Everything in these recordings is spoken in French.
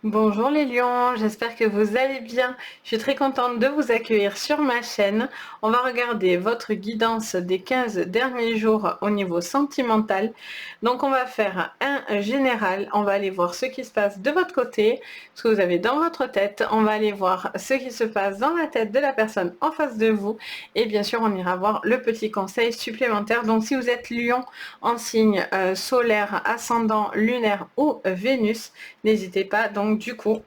Bonjour les lions, j'espère que vous allez bien. Je suis très contente de vous accueillir sur ma chaîne. On va regarder votre guidance des 15 derniers jours au niveau sentimental. Donc on va faire un général, on va aller voir ce qui se passe de votre côté, ce que vous avez dans votre tête. On va aller voir ce qui se passe dans la tête de la personne en face de vous. Et bien sûr, on ira voir le petit conseil supplémentaire. Donc si vous êtes lion en signe solaire, ascendant, lunaire ou Vénus, n'hésitez pas. Donc du coup,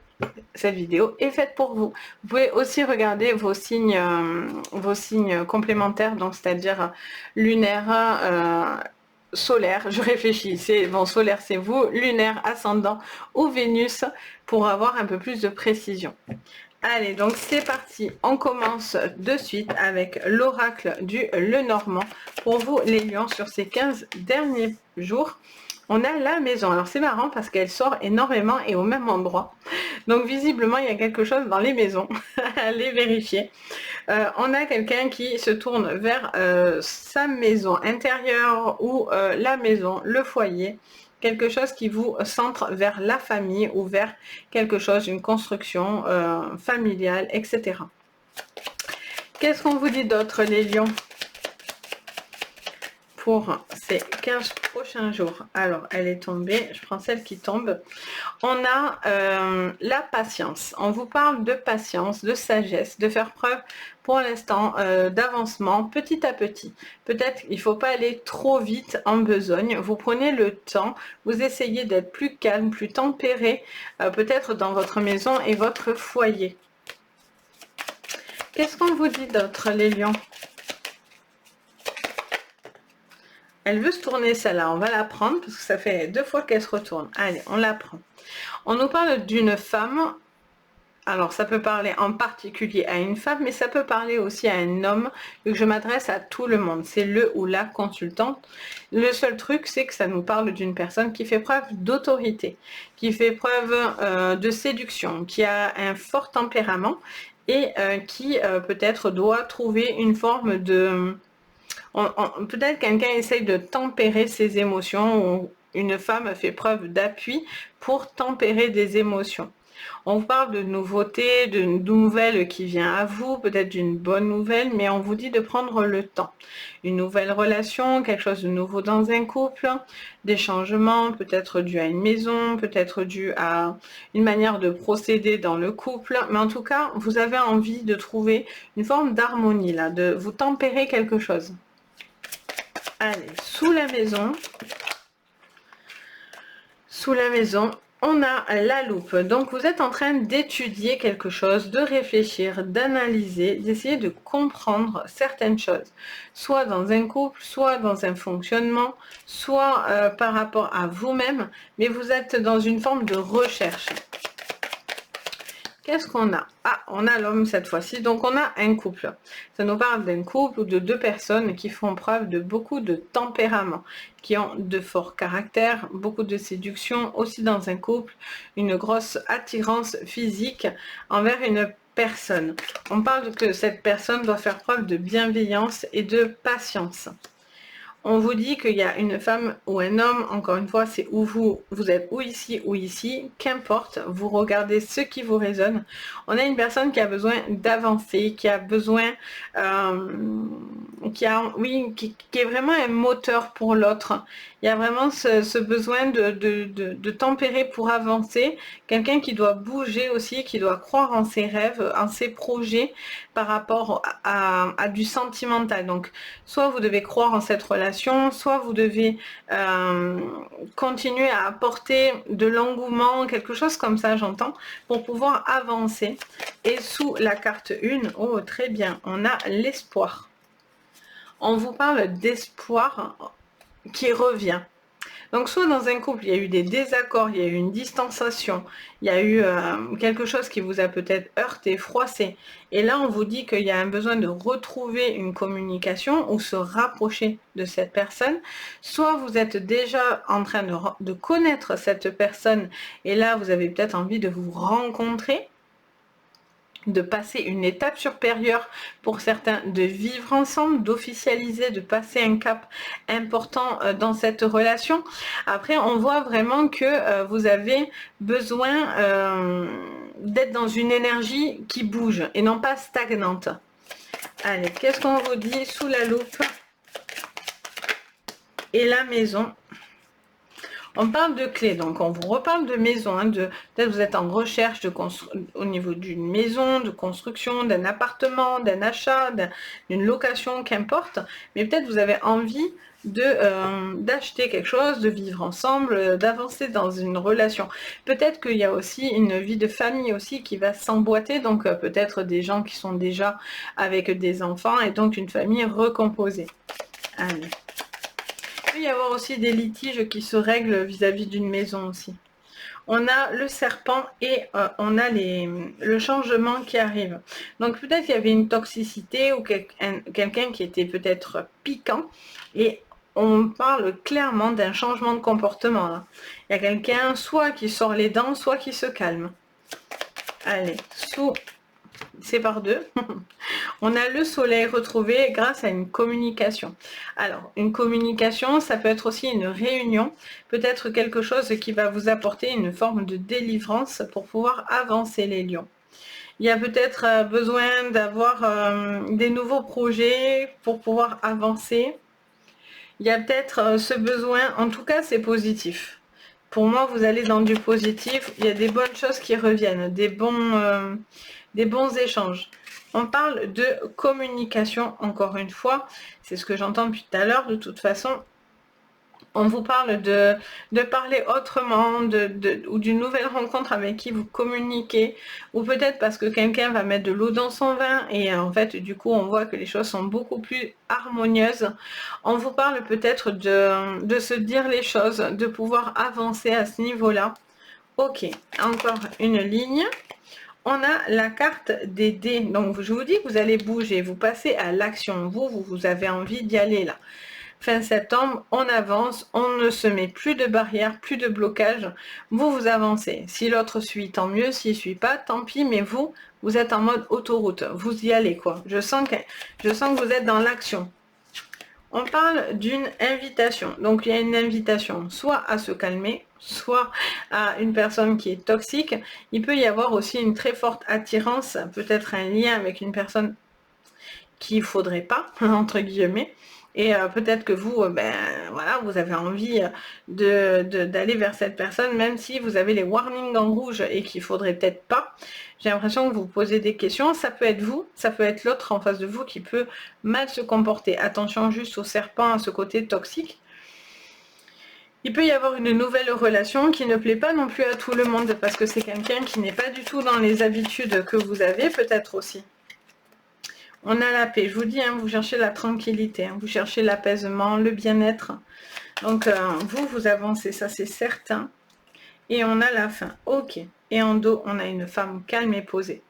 cette vidéo est faite pour vous. Vous pouvez aussi regarder vos signes complémentaires, donc c'est-à-dire lunaire, solaire. Je réfléchis. C'est bon, solaire c'est vous, lunaire, ascendant ou Vénus pour avoir un peu plus de précision. Allez, donc c'est parti. On commence de suite avec l'oracle du Lenormand pour vous les lions sur ces 15 derniers jours. On a la maison. Alors c'est marrant parce qu'elle sort énormément et au même endroit. Donc visiblement il y a quelque chose dans les maisons. Allez vérifier. On a quelqu'un qui se tourne vers sa maison intérieure ou la maison, le foyer. Quelque chose qui vous centre vers la famille ou vers quelque chose, une construction familiale, etc. Qu'est-ce qu'on vous dit d'autre les lions pour ces 15 prochains jours? Alors, elle est tombée, je prends celle qui tombe. On a la patience. On vous parle de patience, de sagesse, de faire preuve pour l'instant d'avancement petit à petit. Peut-être il ne faut pas aller trop vite en besogne. Vous prenez le temps, vous essayez d'être plus calme, plus tempéré, peut-être dans votre maison et votre foyer. Qu'est-ce qu'on vous dit d'autre les lions? Elle veut se tourner celle-là, on va la prendre parce que ça fait 2 fois qu'elle se retourne. Allez, on la prend. On nous parle d'une femme. Alors ça peut parler en particulier à une femme, mais ça peut parler aussi à un homme, vu que je m'adresse à tout le monde. C'est le ou la consultante. Le seul truc, c'est que ça nous parle d'une personne qui fait preuve d'autorité, qui fait preuve de séduction, qui a un fort tempérament et qui peut-être doit trouver une forme de... Peut-être quelqu'un essaye de tempérer ses émotions ou une femme fait preuve d'appui pour tempérer des émotions. On vous parle de nouveautés, de nouvelles qui vient à vous, peut-être d'une bonne nouvelle, mais on vous dit de prendre le temps. Une nouvelle relation, quelque chose de nouveau dans un couple, des changements, peut-être dû à une maison, peut-être dû à une manière de procéder dans le couple, mais en tout cas, vous avez envie de trouver une forme d'harmonie là, de vous tempérer quelque chose. Allez, sous la maison, on a la loupe. Donc vous êtes en train d'étudier quelque chose, de réfléchir, d'analyser, d'essayer de comprendre certaines choses, soit dans un couple, soit dans un fonctionnement, soit par rapport à vous-même, mais vous êtes dans une forme de recherche. Qu'est-ce qu'on a? Ah, on a l'homme cette fois-ci. Donc, on a un couple. Ça nous parle d'un couple ou de 2 personnes qui font preuve de beaucoup de tempérament, qui ont de forts caractères, beaucoup de séduction, aussi dans un couple, une grosse attirance physique envers une personne. On parle que cette personne doit faire preuve de bienveillance et de patience. On vous dit qu'il y a une femme ou un homme, encore une fois, c'est où vous êtes ou ici, qu'importe, vous regardez ce qui vous résonne. On a une personne qui a besoin d'avancer, qui a besoin, qui est vraiment un moteur pour l'autre. Il y a vraiment ce besoin de tempérer pour avancer. Quelqu'un qui doit bouger aussi, qui doit croire en ses rêves, en ses projets par rapport à du sentimental. Donc, soit vous devez croire en cette relation, soit vous devez continuer à apporter de l'engouement, quelque chose comme ça, j'entends, pour pouvoir avancer. Et sous la carte 1, oh très bien, on a l'espoir. On vous parle d'espoir qui revient. Donc soit dans un couple, il y a eu des désaccords, il y a eu une distanciation, il y a eu quelque chose qui vous a peut-être heurté, froissé. Et là, on vous dit qu'il y a un besoin de retrouver une communication ou se rapprocher de cette personne. Soit vous êtes déjà en train de connaître cette personne et là, vous avez peut-être envie de vous rencontrer. de passer une étape supérieure pour certains, de vivre ensemble, d'officialiser, de passer un cap important dans cette relation. Après, on voit vraiment que vous avez besoin d'être dans une énergie qui bouge et non pas stagnante. Allez, qu'est-ce qu'on vous dit sous la loupe et la maison? On parle de clés, donc on vous reparle de maison, hein, peut-être vous êtes en recherche au niveau d'une maison, de construction, d'un appartement, d'un achat, d'une location, qu'importe, mais peut-être vous avez envie d'acheter quelque chose, de vivre ensemble, d'avancer dans une relation. Peut-être qu'il y a aussi une vie de famille aussi qui va s'emboîter, donc peut-être des gens qui sont déjà avec des enfants et donc une famille recomposée. Allez. Il peut y avoir aussi des litiges qui se règlent vis-à-vis d'une maison aussi. On a le serpent et on a le changement qui arrive. Donc peut-être qu'il y avait une toxicité ou quelqu'un qui était peut-être piquant et on parle clairement d'un changement de comportement là. Il y a quelqu'un soit qui sort les dents, soit qui se calme. Allez, c'est par deux. On a le soleil retrouvé grâce à une communication. Alors, une communication, ça peut être aussi une réunion, peut-être quelque chose qui va vous apporter une forme de délivrance pour pouvoir avancer les lions. Il y a peut-être besoin d'avoir des nouveaux projets pour pouvoir avancer. Il y a peut-être ce besoin, en tout cas c'est positif. Pour moi, vous allez dans du positif, il y a des bonnes choses qui reviennent, des bons échanges. On parle de communication, encore une fois, c'est ce que j'entends depuis tout à l'heure, de toute façon. On vous parle de parler autrement, ou d'une nouvelle rencontre avec qui vous communiquez, ou peut-être parce que quelqu'un va mettre de l'eau dans son vin, et en fait, du coup, on voit que les choses sont beaucoup plus harmonieuses. On vous parle peut-être de se dire les choses, de pouvoir avancer à ce niveau-là. Ok, encore une ligne. On a la carte des dés. Donc, je vous dis que vous allez bouger, vous passez à l'action. Vous avez envie d'y aller là. Fin septembre, on avance, on ne se met plus de barrières, plus de blocage. Vous avancez. Si l'autre suit, tant mieux. S'il ne suit pas, tant pis. Mais vous êtes en mode autoroute. Vous y allez, quoi. Je sens que vous êtes dans l'action. On parle d'une invitation. Donc, il y a une invitation soit à se calmer, soit à une personne qui est toxique. Il peut y avoir aussi une très forte attirance, peut-être un lien avec une personne qu'il ne faudrait pas, entre guillemets. Et peut-être que vous, voilà, vous avez envie d'aller vers cette personne, même si vous avez les warnings en rouge et qu'il faudrait peut-être pas. J'ai l'impression que vous posez des questions. Ça peut être vous, ça peut être l'autre en face de vous qui peut mal se comporter. Attention juste au serpent, à ce côté toxique. Il peut y avoir une nouvelle relation qui ne plaît pas non plus à tout le monde parce que c'est quelqu'un qui n'est pas du tout dans les habitudes que vous avez, peut-être aussi. On a la paix, je vous dis, hein, vous cherchez la tranquillité, hein, vous cherchez l'apaisement, le bien-être. Donc, vous avancez, ça c'est certain. Et on a la fin, ok. Et en dos, on a une femme calme et posée.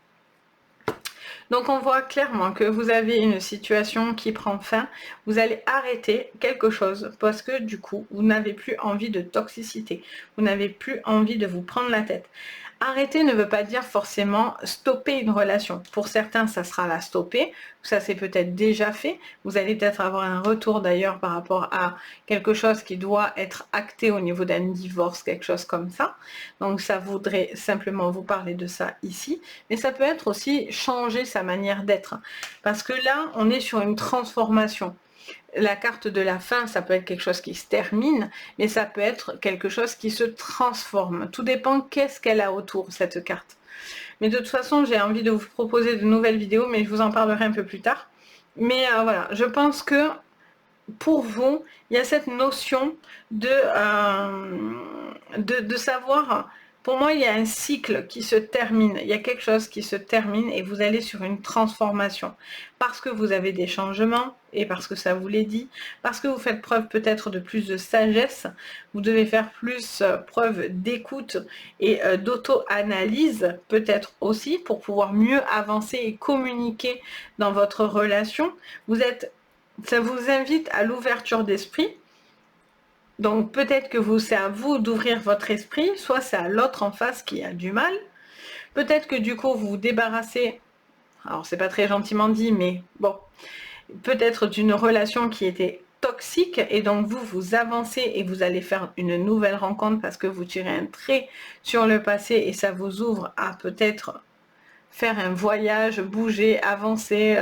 Donc, on voit clairement que vous avez une situation qui prend fin. Vous allez arrêter quelque chose parce que du coup, vous n'avez plus envie de toxicité. Vous n'avez plus envie de vous prendre la tête. Arrêter ne veut pas dire forcément stopper une relation. Pour certains, ça sera la stopper. Ça, c'est peut-être déjà fait. Vous allez peut-être avoir un retour d'ailleurs par rapport à quelque chose qui doit être acté au niveau d'un divorce, quelque chose comme ça. Donc, ça voudrait simplement vous parler de ça ici. Mais ça peut être aussi changer sa manière d'être. Parce que là, on est sur une transformation. La carte de la fin, ça peut être quelque chose qui se termine, mais ça peut être quelque chose qui se transforme. Tout dépend qu'est-ce qu'elle a autour, cette carte. Mais de toute façon, j'ai envie de vous proposer de nouvelles vidéos, mais je vous en parlerai un peu plus tard. Mais voilà, je pense que pour vous, il y a cette notion de savoir... Pour moi, il y a un cycle qui se termine, il y a quelque chose qui se termine et vous allez sur une transformation. Parce que vous avez des changements et parce que ça vous l'est dit, parce que vous faites preuve peut-être de plus de sagesse, vous devez faire plus preuve d'écoute et d'auto-analyse peut-être aussi pour pouvoir mieux avancer et communiquer dans votre relation. Ça vous invite à l'ouverture d'esprit. Donc peut-être que c'est à vous d'ouvrir votre esprit, soit c'est à l'autre en face qui a du mal. Peut-être que du coup, vous vous débarrassez, alors c'est pas très gentiment dit, mais bon, peut-être d'une relation qui était toxique et donc vous avancez et vous allez faire une nouvelle rencontre parce que vous tirez un trait sur le passé et ça vous ouvre à peut-être faire un voyage, bouger, avancer,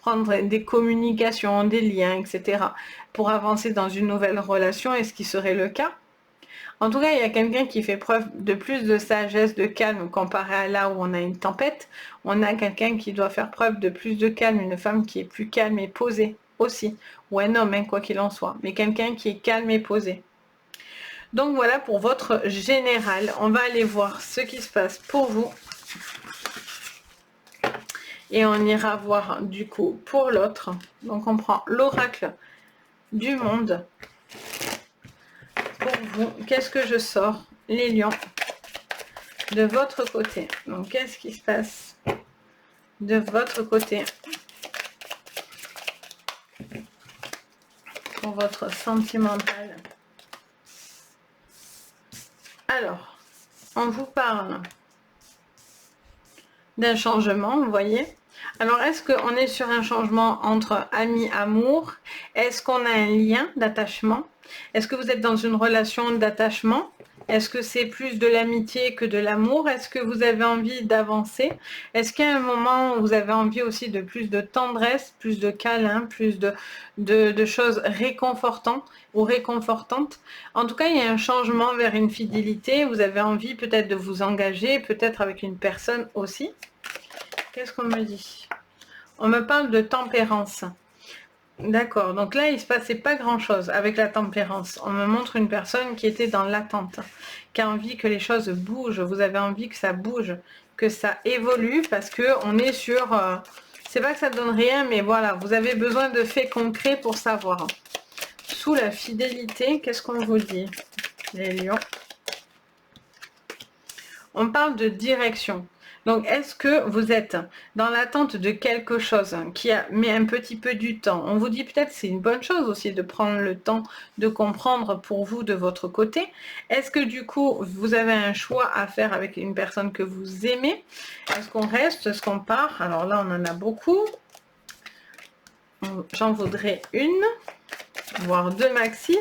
prendre des communications, des liens, etc. pour avancer dans une nouvelle relation, est-ce qui serait le cas? En tout cas, il y a quelqu'un qui fait preuve de plus de sagesse, de calme, comparé à là où on a une tempête. On a quelqu'un qui doit faire preuve de plus de calme, une femme qui est plus calme et posée aussi, ou un homme, hein, quoi qu'il en soit, mais quelqu'un qui est calme et posé. Donc voilà pour votre général. On va aller voir ce qui se passe pour vous. Et on ira voir du coup pour l'autre. Donc on prend l'oracle du monde. Pour vous, qu'est-ce que je sors? Les lions. De votre côté. Donc qu'est-ce qui se passe de votre côté pour votre sentimental? Alors, on vous parle d'un changement, vous voyez. Alors, est-ce qu'on est sur un changement entre amis, amour? Est-ce qu'on a un lien d'attachement? Est-ce que vous êtes dans une relation d'attachement? Est-ce que c'est plus de l'amitié que de l'amour? Est-ce que vous avez envie d'avancer? Est-ce qu'il y a un moment où vous avez envie aussi de plus de tendresse, plus de câlins, plus de choses réconfortantes ou réconfortantes? En tout cas, il y a un changement vers une fidélité. Vous avez envie peut-être de vous engager, peut-être avec une personne aussi. Qu'est-ce qu'on me dit? On me parle de tempérance. D'accord, donc là, il ne se passait pas grand-chose avec la tempérance. On me montre une personne qui était dans l'attente, qui a envie que les choses bougent. Vous avez envie que ça bouge, que ça évolue, parce que on est sur... c'est pas que ça donne rien, mais voilà, vous avez besoin de faits concrets pour savoir. Sous la fidélité, qu'est-ce qu'on vous dit, les lions? On parle de direction. Donc, est-ce que vous êtes dans l'attente de quelque chose qui a mis un petit peu du temps? On vous dit peut-être c'est une bonne chose aussi de prendre le temps de comprendre pour vous de votre côté. Est-ce que du coup, vous avez un choix à faire avec une personne que vous aimez? Est-ce qu'on reste? Est-ce qu'on part? Alors là, on en a beaucoup. J'en voudrais une, voire deux maxi.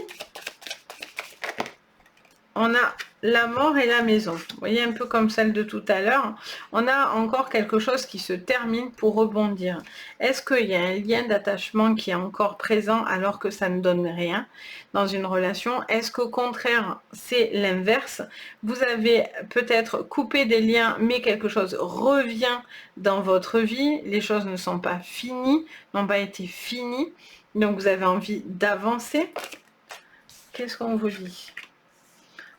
On a la mort et la maison. Vous voyez, un peu comme celle de tout à l'heure. On a encore quelque chose qui se termine pour rebondir. Est-ce qu'il y a un lien d'attachement qui est encore présent alors que ça ne donne rien dans une relation? Est-ce qu'au contraire, c'est l'inverse? Vous avez peut-être coupé des liens, mais quelque chose revient dans votre vie. Les choses ne sont pas finies, n'ont pas été finies. Donc, vous avez envie d'avancer. Qu'est-ce qu'on vous dit?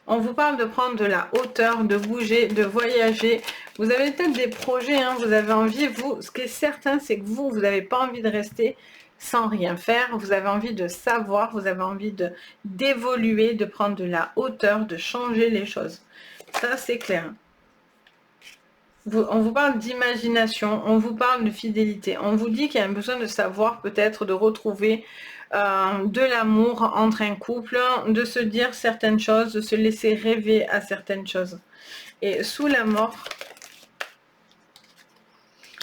On vous parle de prendre de la hauteur, de bouger, de voyager. Vous avez peut-être des projets, hein, vous avez envie, vous, ce qui est certain, c'est que vous n'avez pas envie de rester sans rien faire. Vous avez envie de savoir, vous avez envie d'évoluer, de prendre de la hauteur, de changer les choses. Ça, c'est clair. On vous parle d'imagination, on vous parle de fidélité. On vous dit qu'il y a un besoin de savoir, peut-être, de retrouver de l'amour entre un couple, de se dire certaines choses, de se laisser rêver à certaines choses. Et sous la mort,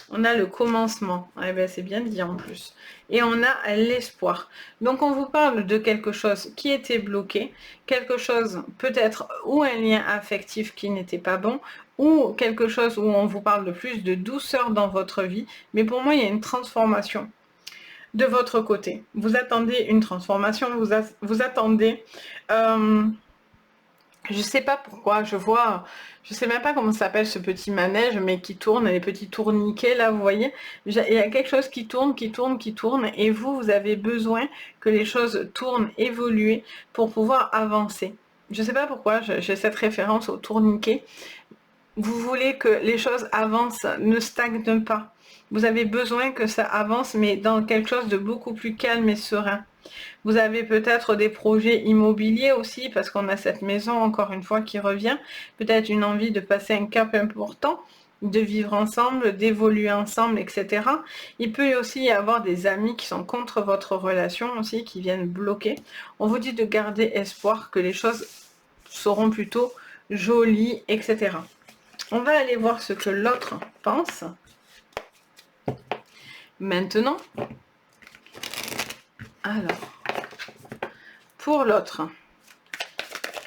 on a le commencement. Eh bien, c'est bien dit en plus. Et on a l'espoir. Donc, on vous parle de quelque chose qui était bloqué, quelque chose peut-être ou un lien affectif qui n'était pas bon, ou quelque chose où on vous parle de plus de douceur dans votre vie. Mais pour moi, il y a une transformation de votre côté. Vous attendez une transformation, vous attendez... je sais pas pourquoi, je sais même pas comment ça s'appelle ce petit manège, mais qui tourne, les petits tourniquets là, vous voyez. Il y a quelque chose qui tourne, qui tourne, qui tourne, et vous avez besoin que les choses tournent, évoluent, pour pouvoir avancer. Je sais pas pourquoi, j'ai cette référence au tourniquet. Vous voulez que les choses avancent, ne stagnent pas. Vous avez besoin que ça avance, mais dans quelque chose de beaucoup plus calme et serein. Vous avez peut-être des projets immobiliers aussi, parce qu'on a cette maison, encore une fois, qui revient. Peut-être une envie de passer un cap important, de vivre ensemble, d'évoluer ensemble, etc. Il peut aussi y avoir des amis qui sont contre votre relation aussi, qui viennent bloquer. On vous dit de garder espoir que les choses seront plutôt jolies, etc. On va aller voir ce que l'autre pense. Maintenant, alors, pour l'autre,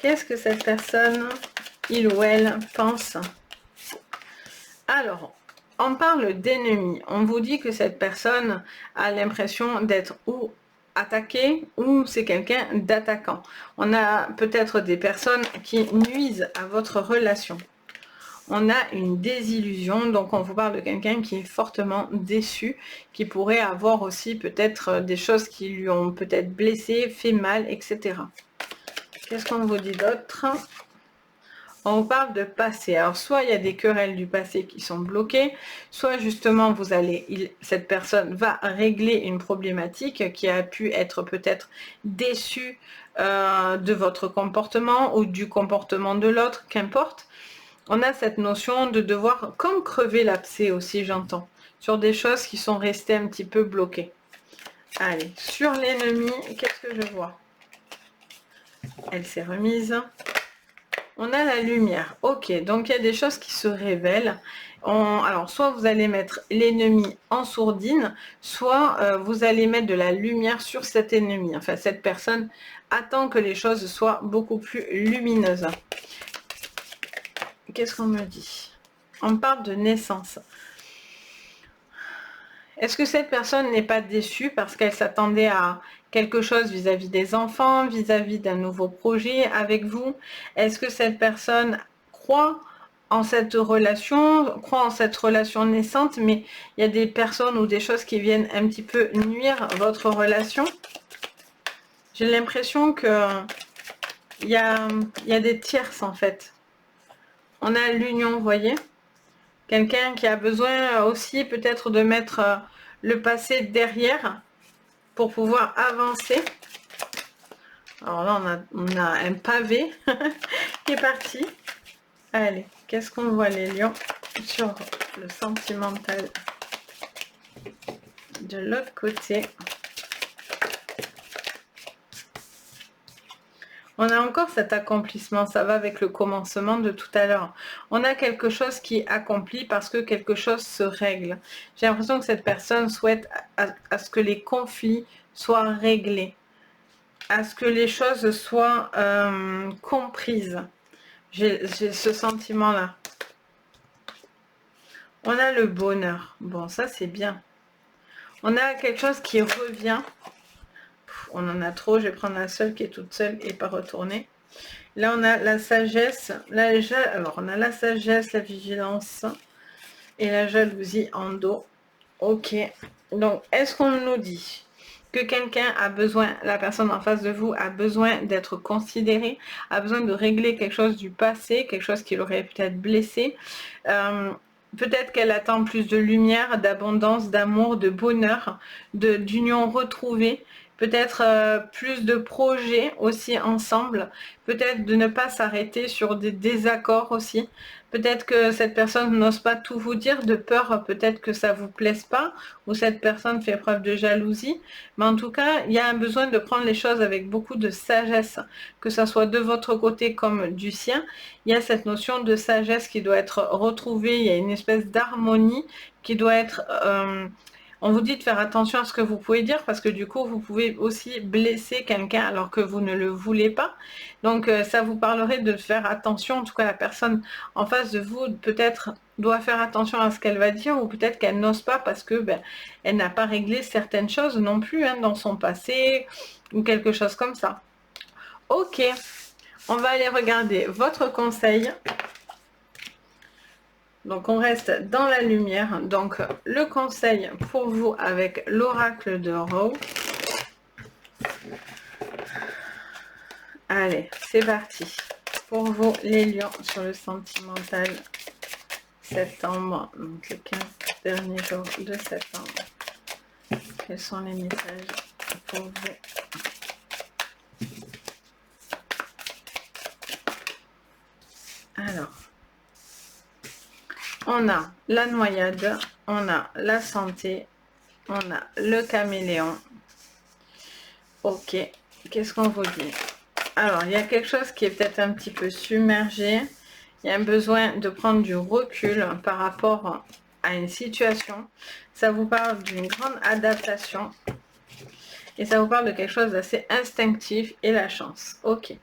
qu'est-ce que cette personne, il ou elle, pense? Alors, on parle d'ennemi. On vous dit que cette personne a l'impression d'être ou attaqué ou c'est quelqu'un d'attaquant. On a peut-être des personnes qui nuisent à votre relation. On a une désillusion, donc on vous parle de quelqu'un qui est fortement déçu, qui pourrait avoir aussi peut-être des choses qui lui ont peut-être blessé, fait mal, etc. Qu'est-ce qu'on vous dit d'autre? On vous parle de passé. Alors, soit il y a des querelles du passé qui sont bloquées, soit justement, cette personne va régler une problématique qui a pu être peut-être déçue de votre comportement ou du comportement de l'autre, qu'importe. On a cette notion de devoir, comme crever l'abcès aussi, j'entends, sur des choses qui sont restées un petit peu bloquées. Allez, sur l'ennemi, qu'est-ce que je vois? Elle s'est remise. On a la lumière. Ok, donc il y a des choses qui se révèlent. Alors, soit vous allez mettre l'ennemi en sourdine, soit vous allez mettre de la lumière sur cet ennemi. Enfin, cette personne attend que les choses soient beaucoup plus lumineuses. Qu'est-ce qu'on me dit? On parle de naissance. Est-ce que cette personne n'est pas déçue parce qu'elle s'attendait à quelque chose vis-à-vis des enfants, vis-à-vis d'un nouveau projet avec vous? Est-ce que cette personne croit en cette relation naissante, mais il y a des personnes ou des choses qui viennent un petit peu nuire à votre relation? J'ai l'impression que il y a des tierces en fait. On a l'union, vous voyez? Quelqu'un qui a besoin aussi peut-être de mettre le passé derrière pour pouvoir avancer. Alors là, on a un pavé qui est parti. Allez, qu'est-ce qu'on voit les lions sur le sentimental de l'autre côté? On a encore cet accomplissement, ça va avec le commencement de tout à l'heure. On a quelque chose qui est accompli parce que quelque chose se règle. J'ai l'impression que cette personne souhaite à ce que les conflits soient réglés, à ce que les choses soient comprises. J'ai ce sentiment-là. On a le bonheur. Bon, ça c'est bien. On a quelque chose qui revient. On en a trop, je vais prendre la seule qui est toute seule et pas retourner. Là, on a la sagesse. Alors, on a la sagesse, la vigilance et la jalousie en dos. Ok. Donc, est-ce qu'on nous dit que quelqu'un a besoin, la personne en face de vous a besoin d'être considérée, a besoin de régler quelque chose du passé, quelque chose qui l'aurait peut-être blessé. Peut-être qu'elle attend plus de lumière, d'abondance, d'amour, de bonheur, d'union retrouvée. Peut-être plus de projets aussi ensemble. Peut-être de ne pas s'arrêter sur des désaccords aussi. Peut-être que cette personne n'ose pas tout vous dire de peur, peut-être que ça vous plaise pas, ou cette personne fait preuve de jalousie. Mais en tout cas, il y a un besoin de prendre les choses avec beaucoup de sagesse, que ça soit de votre côté comme du sien. Il y a cette notion de sagesse qui doit être retrouvée, il y a une espèce d'harmonie qui doit être... on vous dit de faire attention à ce que vous pouvez dire parce que du coup, vous pouvez aussi blesser quelqu'un alors que vous ne le voulez pas. Donc, ça vous parlerait de faire attention. En tout cas, la personne en face de vous, peut-être, doit faire attention à ce qu'elle va dire ou peut-être qu'elle n'ose pas parce que elle n'a pas réglé certaines choses non plus dans son passé ou quelque chose comme ça. Ok, on va aller regarder votre conseil. Donc on reste dans la lumière. Donc le conseil pour vous avec l'oracle de Rowe. Allez, c'est parti. Pour vous les lions sur le sentimental septembre, donc les 15 derniers jours de septembre. Quels sont les messages pour vous? Alors, on a la noyade, on a la santé, on a le caméléon. Ok, qu'est-ce qu'on vous dit? Alors, il y a quelque chose qui est peut-être un petit peu submergé. Il y a un besoin de prendre du recul par rapport à une situation. Ça vous parle d'une grande adaptation. Et ça vous parle de quelque chose d'assez instinctif et la chance. Ok.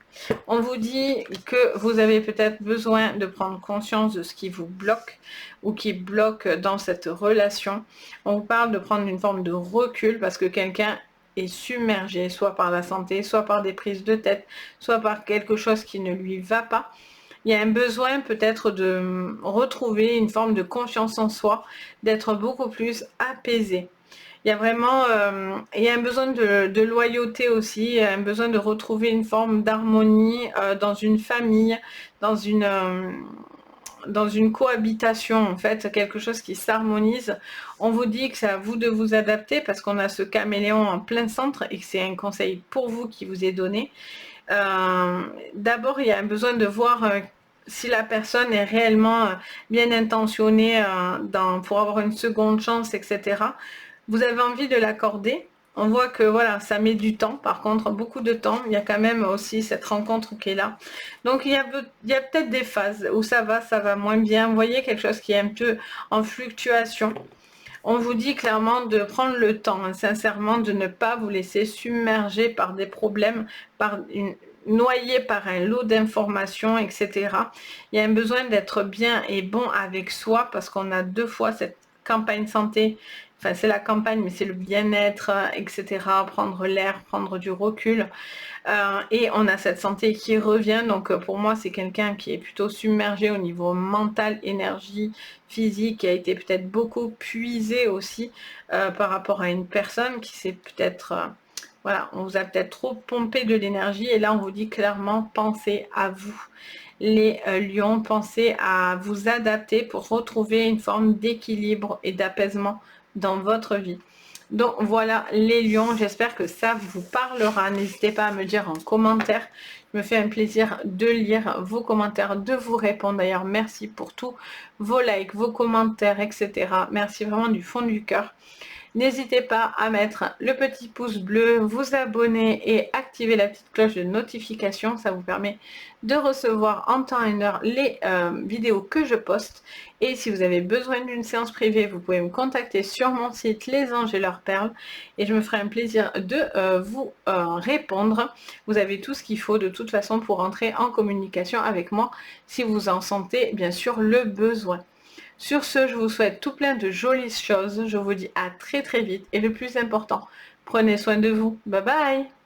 On vous dit que vous avez peut-être besoin de prendre conscience de ce qui vous bloque ou qui bloque dans cette relation. On vous parle de prendre une forme de recul parce que quelqu'un est submergé, soit par la santé, soit par des prises de tête, soit par quelque chose qui ne lui va pas. Il y a un besoin peut-être de retrouver une forme de confiance en soi, d'être beaucoup plus apaisé. Il y a vraiment il y a un besoin de loyauté aussi, il y a un besoin de retrouver une forme d'harmonie dans une famille, dans une cohabitation en fait, quelque chose qui s'harmonise. On vous dit que c'est à vous de vous adapter parce qu'on a ce caméléon en plein centre et que c'est un conseil pour vous qui vous est donné. D'abord, il y a un besoin de voir si la personne est réellement bien intentionnée pour avoir une seconde chance, etc. Vous avez envie de l'accorder. On voit que voilà, ça met du temps, par contre, beaucoup de temps. Il y a quand même aussi cette rencontre qui est là. Donc il y a peut-être des phases où ça va moins bien. Vous voyez quelque chose qui est un peu en fluctuation. On vous dit clairement de prendre le temps, hein, sincèrement, de ne pas vous laisser submerger par des problèmes, noyé par un lot d'informations, etc. Il y a un besoin d'être bien et bon avec soi parce qu'on a deux fois cette campagne santé. Enfin, c'est la campagne, mais c'est le bien-être, etc. Prendre l'air, prendre du recul. Et on a cette santé qui revient. Donc, pour moi, c'est quelqu'un qui est plutôt submergé au niveau mental, énergie, physique, qui a été peut-être beaucoup puisé aussi par rapport à une personne qui s'est peut-être... voilà, on vous a peut-être trop pompé de l'énergie. Et là, on vous dit clairement, pensez à vous. Les lions, pensez à vous adapter pour retrouver une forme d'équilibre et d'apaisement dans votre vie. Donc voilà les lions, j'espère que ça vous parlera. N'hésitez pas à me dire en commentaire. Je me fais un plaisir de lire vos commentaires, de vous répondre. D'ailleurs, merci pour tous vos likes, vos commentaires, etc. Merci vraiment du fond du cœur. N'hésitez pas à mettre le petit pouce bleu, vous abonner et activer la petite cloche de notification. Ça vous permet de recevoir en temps et en heure les vidéos que je poste. Et si vous avez besoin d'une séance privée, vous pouvez me contacter sur mon site Les Anges et leurs perles. Et je me ferai un plaisir de vous répondre. Vous avez tout ce qu'il faut de toute façon pour entrer en communication avec moi si vous en sentez bien sûr le besoin. Sur ce, je vous souhaite tout plein de jolies choses. Je vous dis à très très vite. Et le plus important, prenez soin de vous. Bye bye!